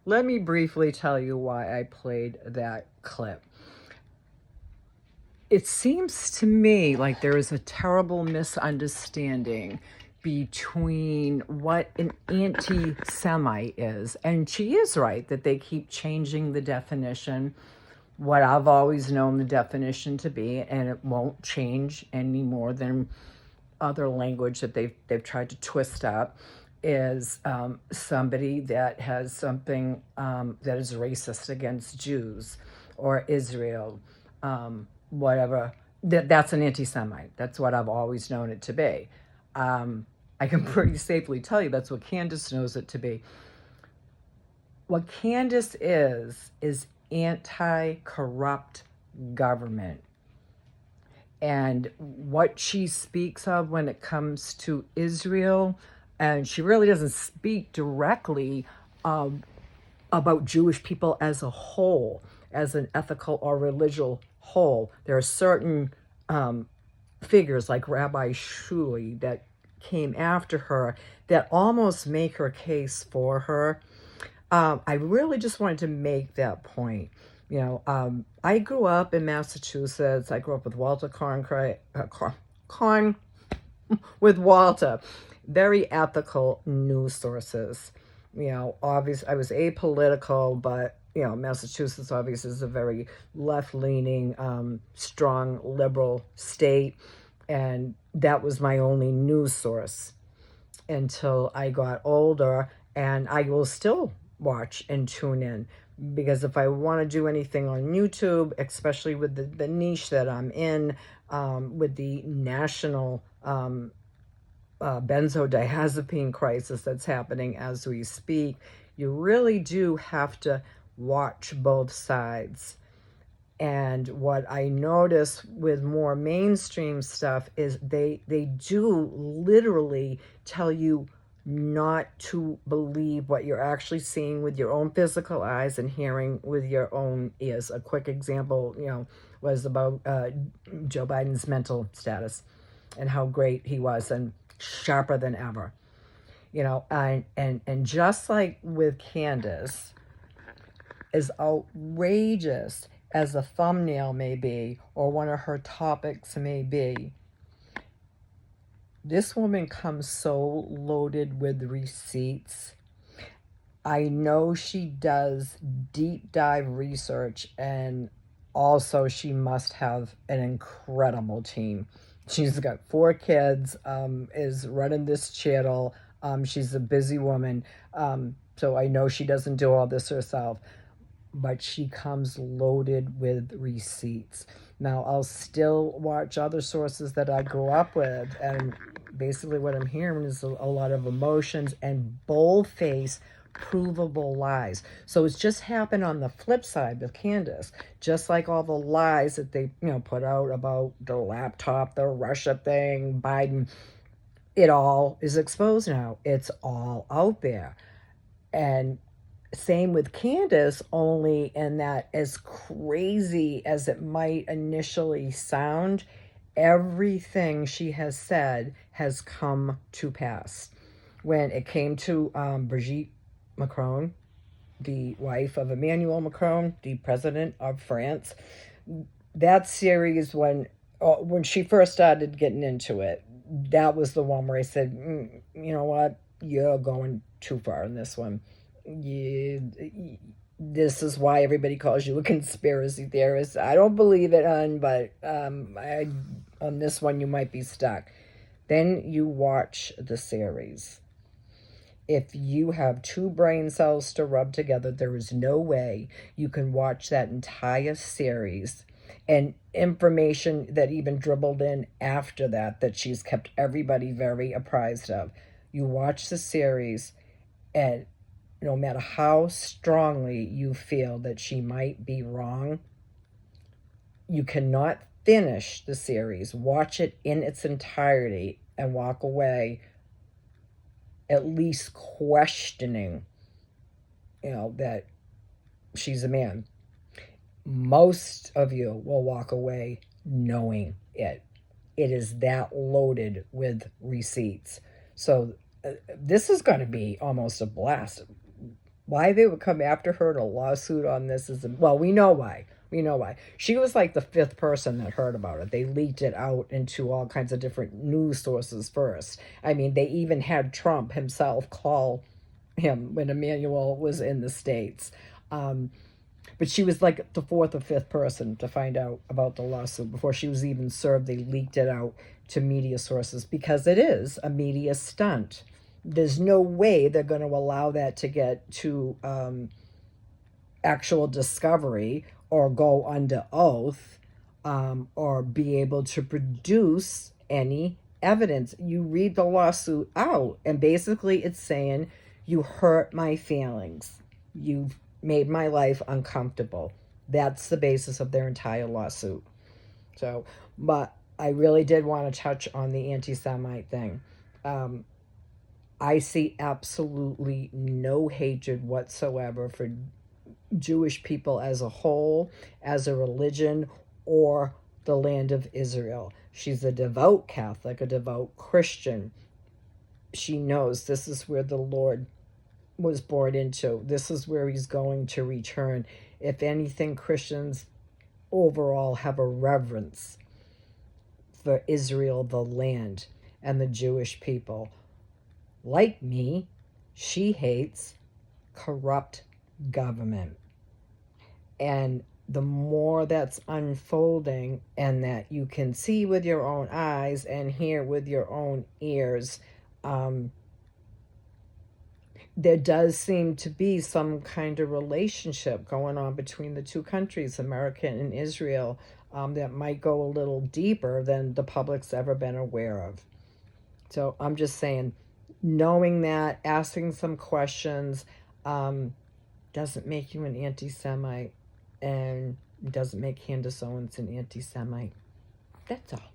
let me briefly tell you why I played that clip. It seems to me like there is a terrible misunderstanding between what an anti-Semite is. And she is right that they keep changing the definition, what I've always known the definition to be, and it won't change any more than other language that they've tried to twist up, is somebody that has something that is racist against Jews or Israel, whatever. That's an anti-Semite. That's what I've always known it to be. I can pretty safely tell you that's what Candace knows it to be. What Candace is anti-corrupt government. And what she speaks of when it comes to Israel, and she really doesn't speak directly about Jewish people as a whole, as an ethical or religious whole. There are certain figures like Rabbi Shuli that came after her that almost make her case for her. I really just wanted to make that point. I grew up in Massachusetts. I grew up with Walter Corn with Walter. Very ethical news sources. Obviously, I was apolitical, but Massachusetts obviously is a very left-leaning, strong liberal state, and that was my only news source until I got older, and I will still watch and tune in, because if I want to do anything on YouTube, especially with the niche that I'm in, with the national benzodiazepine crisis that's happening as we speak, you really do have to watch both sides. And what I notice with more mainstream stuff is they do literally tell you not to believe what you're actually seeing with your own physical eyes and hearing with your own ears. A quick example, was about Joe Biden's mental status and how great he was and sharper than ever. And just like with Candace, as outrageous as a thumbnail may be, or one of her topics may be, this woman comes so loaded with receipts. I know she does deep dive research, and also she must have an incredible team. She's got 4 kids, is running this channel. She's a busy woman, so I know she doesn't do all this herself, but she comes loaded with receipts. Now, I'll still watch other sources that I grew up with, and basically what I'm hearing is a lot of emotions and bold-faced, provable lies. So it's just happened on the flip side with Candace. Just like all the lies that they put out about the laptop, the Russia thing, Biden, it all is exposed now. It's all out there. And same with Candace, only in that, as crazy as it might initially sound, everything she has said has come to pass. When it came to Brigitte Macron, the wife of Emmanuel Macron, the president of France, that series, when she first started getting into it, that was the one where I said, you know what, you're going too far in this one. This is why everybody calls you a conspiracy theorist. I don't believe it, hon, but on this one you might be stuck. Then you watch the series. If you have 2 brain cells to rub together, there is no way you can watch that entire series, and information that even dribbled in after that she's kept everybody very apprised of. You watch the series, and no matter how strongly you feel that she might be wrong, you cannot finish the series, watch it in its entirety, and walk away at least questioning, that she's a man. Most of you will walk away knowing it. It is that loaded with receipts. So this is going to be almost a blast. Why they would come after her in a lawsuit on this is, well, we know why. We know why. She was like the fifth person that heard about it. They leaked it out into all kinds of different news sources first. I mean, they even had Trump himself call him when Emmanuel was in the States. But she was like the fourth or fifth person to find out about the lawsuit. Before she was even served, they leaked it out to media sources because it is a media stunt. There's no way they're going to allow that to get to actual discovery or go under oath, or be able to produce any evidence. You read the lawsuit out, and basically it's saying, you hurt my feelings. You've made my life uncomfortable. That's the basis of their entire lawsuit. So, but I really did want to touch on the anti-Semite thing. I see absolutely no hatred whatsoever for Jewish people as a whole, as a religion, or the land of Israel. She's a devout Catholic, a devout Christian. She knows this is where the Lord was born into. This is where he's going to return. If anything, Christians overall have a reverence for Israel, the land, and the Jewish people. Like me, she hates corrupt government. And the more that's unfolding and that you can see with your own eyes and hear with your own ears, there does seem to be some kind of relationship going on between the two countries, America and Israel, that might go a little deeper than the public's ever been aware of. So I'm just saying, knowing that, asking some questions, doesn't make you an anti-Semite, and doesn't make Candace Owens an anti-Semite. That's all.